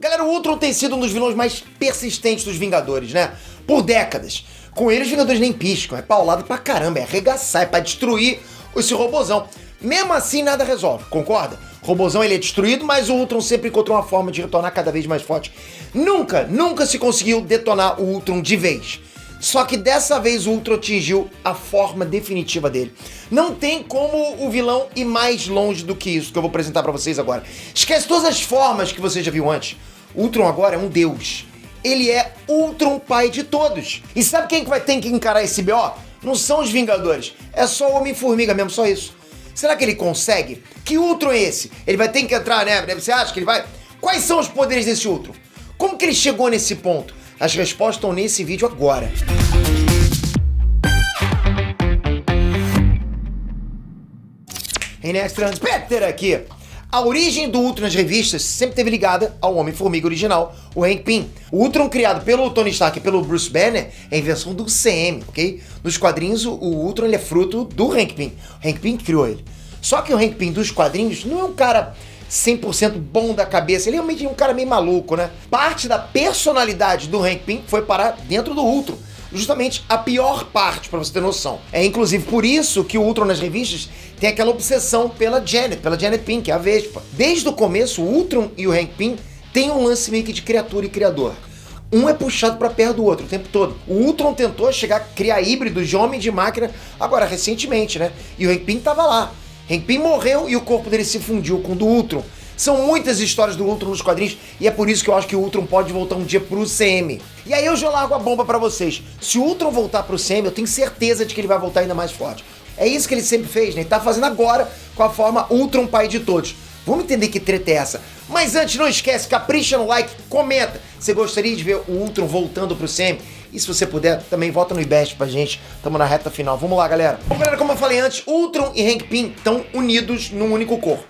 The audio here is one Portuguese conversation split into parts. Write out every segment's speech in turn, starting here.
Galera, o Ultron tem sido um dos vilões mais persistentes dos Vingadores, né? Por décadas. Com ele, os Vingadores nem piscam, é paulado pra caramba, é arregaçar, é pra destruir esse robozão. Mesmo assim, nada resolve, concorda? O robozão ele é destruído, mas o Ultron sempre encontrou uma forma de retornar cada vez mais forte. Nunca se conseguiu detonar o Ultron de vez. Só que dessa vez o Ultron atingiu a forma definitiva dele. Não tem como o vilão ir mais longe do que isso que eu vou apresentar pra vocês agora. Esquece todas as formas que você já viu antes. O Ultron agora é um deus. Ele é Ultron pai de todos. E sabe quem que vai ter que encarar esse BO? Não são os Vingadores. É só o Homem-Formiga mesmo, só isso. Será que ele consegue? Que Ultron é esse? Ele vai ter que entrar, né? Você acha que ele vai? Quais são os poderes desse Ultron? Como que ele chegou nesse ponto? As respostas estão nesse vídeo agora. Enes Transpeter aqui. A origem do Ultron nas revistas sempre esteve ligada ao Homem-Formiga original, o Hank Pym. O Ultron criado pelo Tony Stark e pelo Bruce Banner é a invenção do CM, ok? Nos quadrinhos, o Ultron ele é fruto do Hank Pym. O Hank Pym criou ele. Só que o Hank Pym dos quadrinhos não é um cara 100% bom da cabeça, ele é realmente um cara meio maluco, né? Parte da personalidade do Hank Pym foi parar dentro do Ultron. Justamente a pior parte, pra você ter noção. É inclusive por isso que o Ultron nas revistas tem aquela obsessão pela Janet Pym, que é a Vespa. Desde o começo, o Ultron e o Hank Pym têm um lance meio que de criatura e criador. Um é puxado pra perto do outro o tempo todo. O Ultron tentou chegar a criar híbridos de homem e de máquina, agora recentemente, né? E o Hank Pym tava lá. Hank Pym morreu e o corpo dele se fundiu com o do Ultron. São muitas histórias do Ultron nos quadrinhos e é por isso que eu acho que o Ultron pode voltar um dia pro CM. E aí eu já largo a bomba pra vocês. Se o Ultron voltar pro CM, eu tenho certeza de que ele vai voltar ainda mais forte. É isso que ele sempre fez, né? Ele tá fazendo agora com a forma Ultron pai de todos. Vamos entender que treta é essa. Mas antes, não esquece, capricha no like, comenta. Você gostaria de ver o Ultron voltando pro CM? E se você puder, também volta no IBEST pra gente. Tamo na reta final. Vamos lá, galera. Bom, galera, como eu falei antes, Ultron e Hank Pym estão unidos num único corpo.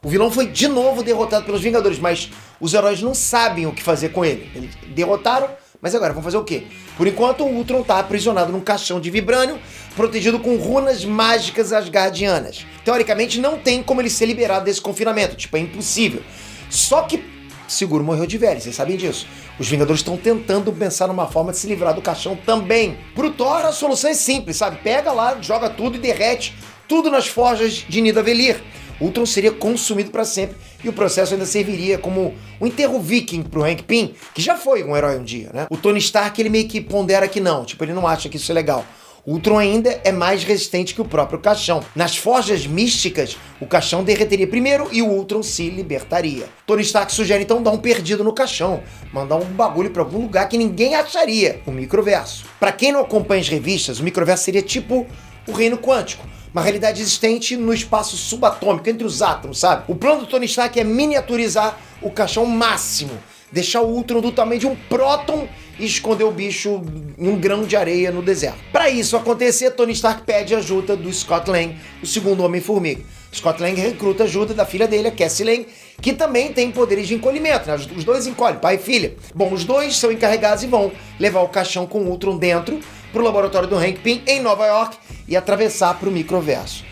O vilão foi de novo derrotado pelos Vingadores, mas os heróis não sabem o que fazer com ele. Eles derrotaram, mas agora vão fazer o quê? Por enquanto, o Ultron tá aprisionado num caixão de vibrânio, protegido com runas mágicas asgardianas. Teoricamente, não tem como ele ser liberado desse confinamento, tipo, é impossível. Só que Seguro morreu de velho, vocês sabem disso. Os Vingadores estão tentando pensar numa forma de se livrar do caixão também. Pro Thor, a solução é simples, sabe? Pega lá, joga tudo e derrete tudo nas forjas de Nidavellir. Ultron seria consumido para sempre e o processo ainda serviria como um enterro viking pro Hank Pym, que já foi um herói um dia, né? O Tony Stark, ele meio que pondera que não, tipo, ele não acha que isso é legal. O Ultron ainda é mais resistente que o próprio caixão. Nas forjas místicas, o caixão derreteria primeiro e o Ultron se libertaria. Tony Stark sugere então dar um perdido no caixão, mandar um bagulho pra algum lugar que ninguém acharia, o microverso. Pra quem não acompanha as revistas, o microverso seria tipo o reino quântico, uma realidade existente no espaço subatômico, entre os átomos, sabe? O plano do Tony Stark é miniaturizar o caixão máximo, deixar o Ultron do tamanho de um próton e esconder o bicho em um grão de areia no deserto. Para isso acontecer, Tony Stark pede ajuda do Scott Lang, o segundo Homem-Formiga. Scott Lang recruta ajuda da filha dele, a Cassie Lang, que também tem poderes de encolhimento, né? Os dois encolhem, pai e filha. Bom, os dois são encarregados e vão levar o caixão com o Ultron dentro pro laboratório do Hank Pym em Nova York e atravessar pro microverso.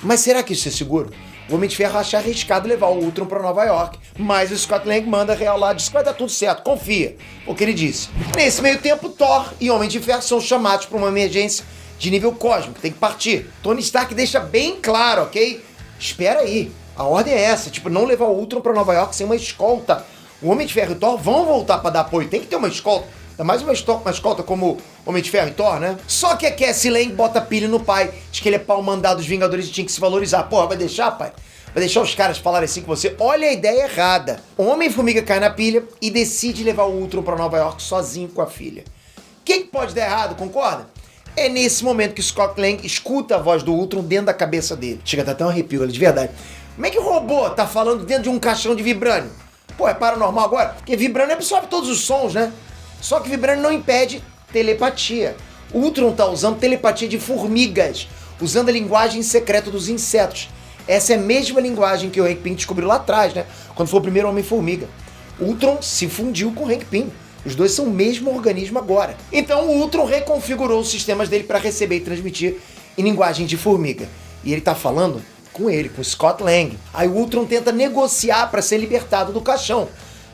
Mas será que isso é seguro? O Homem de Ferro acha arriscado levar o Ultron para Nova York, mas o Scott Lang manda real lá, diz que vai dar tudo certo, confia, o que ele disse. Nesse meio tempo, Thor e Homem de Ferro são chamados para uma emergência de nível cósmico, tem que partir. Tony Stark deixa bem claro, ok? Espera aí, a ordem é essa, tipo, não levar o Ultron para Nova York sem uma escolta. O Homem de Ferro e o Thor vão voltar para dar apoio, tem que ter uma escolta. Ainda mais uma escolta como Homem de Ferro e Thor, né? Só que a Cassie Lang bota pilha no pai, diz que ele é pau mandado dos Vingadores e tinha que se valorizar. Porra, vai deixar, pai? Vai deixar os caras falarem assim com você? Olha a ideia errada. O Homem-Formiga cai na pilha e decide levar o Ultron pra Nova York sozinho com a filha. O que pode dar errado, concorda? É nesse momento que Scott Lang escuta a voz do Ultron dentro da cabeça dele. Chega a dar até um arrepio, de verdade. Como é que o robô tá falando dentro de um caixão de vibrânio? Pô, é paranormal agora? Porque vibrânio absorve todos os sons, né? Só que vibrânio não impede telepatia. O Ultron tá usando telepatia de formigas, usando a linguagem secreta dos insetos. Essa é a mesma linguagem que o Hank Pym descobriu lá atrás, né? Quando foi o primeiro Homem-Formiga. O Ultron se fundiu com o Hank Pym. Os dois são o mesmo organismo agora. Então o Ultron reconfigurou os sistemas dele para receber e transmitir em linguagem de formiga. E ele tá falando com ele, com o Scott Lang. Aí o Ultron tenta negociar para ser libertado do caixão.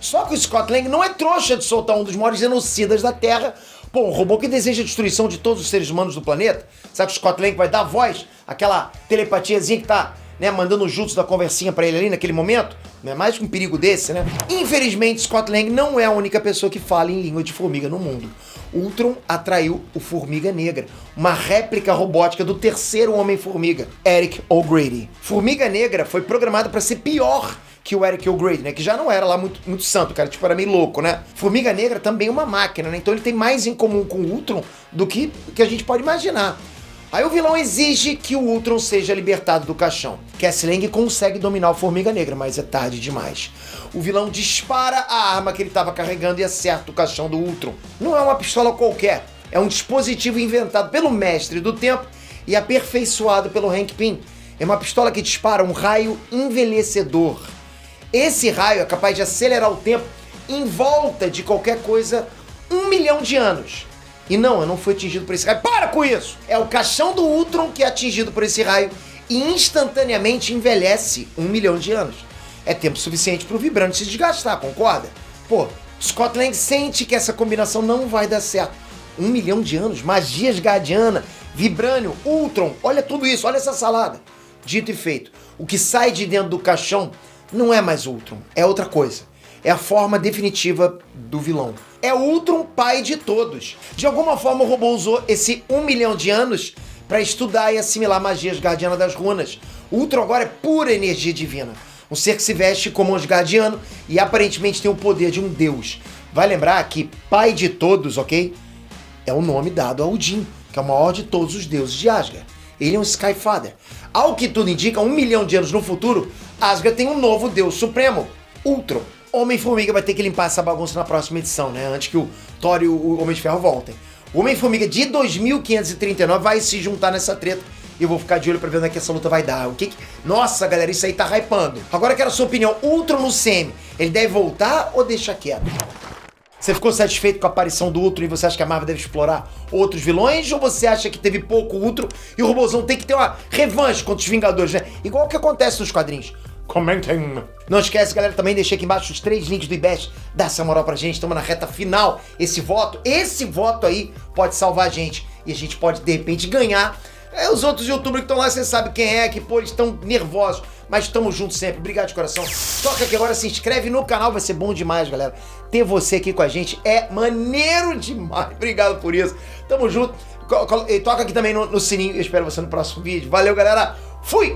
Só que o Scott Lang não é trouxa de soltar um dos maiores genocidas da Terra. Pô, um robô que deseja a destruição de todos os seres humanos do planeta. Sabe que o Scott Lang vai dar voz, aquela telepatiazinha que tá, né, mandando os jutsu da conversinha pra ele ali naquele momento? Não é mais que um perigo desse, né? Infelizmente, Scott Lang não é a única pessoa que fala em língua de formiga no mundo. Ultron atraiu o Formiga Negra, uma réplica robótica do terceiro Homem-Formiga, Eric O'Grady. Formiga Negra foi programado para ser pior que o Eric O'Grady, né? Que já não era lá muito santo, cara. Tipo, era meio louco, né? Formiga Negra também é uma máquina, né? Então ele tem mais em comum com o Ultron do que a gente pode imaginar. Aí o vilão exige que o Ultron seja libertado do caixão. Cassie Lang consegue dominar o Formiga Negra, mas é tarde demais. O vilão dispara a arma que ele estava carregando e acerta o caixão do Ultron. Não é uma pistola qualquer, é um dispositivo inventado pelo Mestre do Tempo e aperfeiçoado pelo Hank Pym. É uma pistola que dispara um raio envelhecedor. Esse raio é capaz de acelerar o tempo em volta de qualquer coisa 1 milhão de anos. E não, eu não fui atingido por esse raio. Para com isso! É o caixão do Ultron que é atingido por esse raio e instantaneamente envelhece 1 milhão de anos. É tempo suficiente para o vibrante se desgastar, concorda? Pô, Scott Lang sente que essa combinação não vai dar certo. 1 milhão de anos, magia asgardiana, vibrânio, Ultron, olha tudo isso, olha essa salada. Dito e feito, o que sai de dentro do caixão não é mais Ultron, é outra coisa. É a forma definitiva do vilão. É o Ultron, pai de todos. De alguma forma o robô usou esse 1 milhão de anos para estudar e assimilar a magia asgardiana das runas. O Ultron agora é pura energia divina. Um ser que se veste como um asgardiano e aparentemente tem o poder de um deus. Vai lembrar que pai de todos, ok? É o nome dado a Odin, que é o maior de todos os deuses de Asgard. Ele é um Skyfather. Ao que tudo indica, 1 milhão de anos no futuro, Asgard tem um novo deus supremo, Ultron. Homem-Formiga vai ter que limpar essa bagunça na próxima edição, né? Antes que o Thor e o Homem de Ferro voltem. O Homem-Formiga de 2539 vai se juntar nessa treta. E eu vou ficar de olho pra ver onde é que essa luta vai dar. Nossa, galera, isso aí tá hypando. Agora eu quero a sua opinião. Ultron no semi, ele deve voltar ou deixa quieto? Você ficou satisfeito com a aparição do Ultron e você acha que a Marvel deve explorar outros vilões? Ou você acha que teve pouco Ultron e o robôzão tem que ter uma revanche contra os Vingadores, né? Igual o que acontece nos quadrinhos. Comentem. Não esquece, galera, também deixei aqui embaixo os 3 links do IBEST. Dá essa moral pra gente, estamos na reta final. Esse voto aí pode salvar a gente. E a gente pode, de repente, ganhar. Os outros youtubers que estão lá, você sabe quem é, que pô, eles estão nervosos. Mas estamos juntos sempre. Obrigado de coração. Toca aqui agora, se inscreve no canal, vai ser bom demais, galera. Ter você aqui com a gente é maneiro demais. Obrigado por isso. Tamo junto. Toca aqui também no sininho. Eu espero você no próximo vídeo. Valeu, galera. Fui!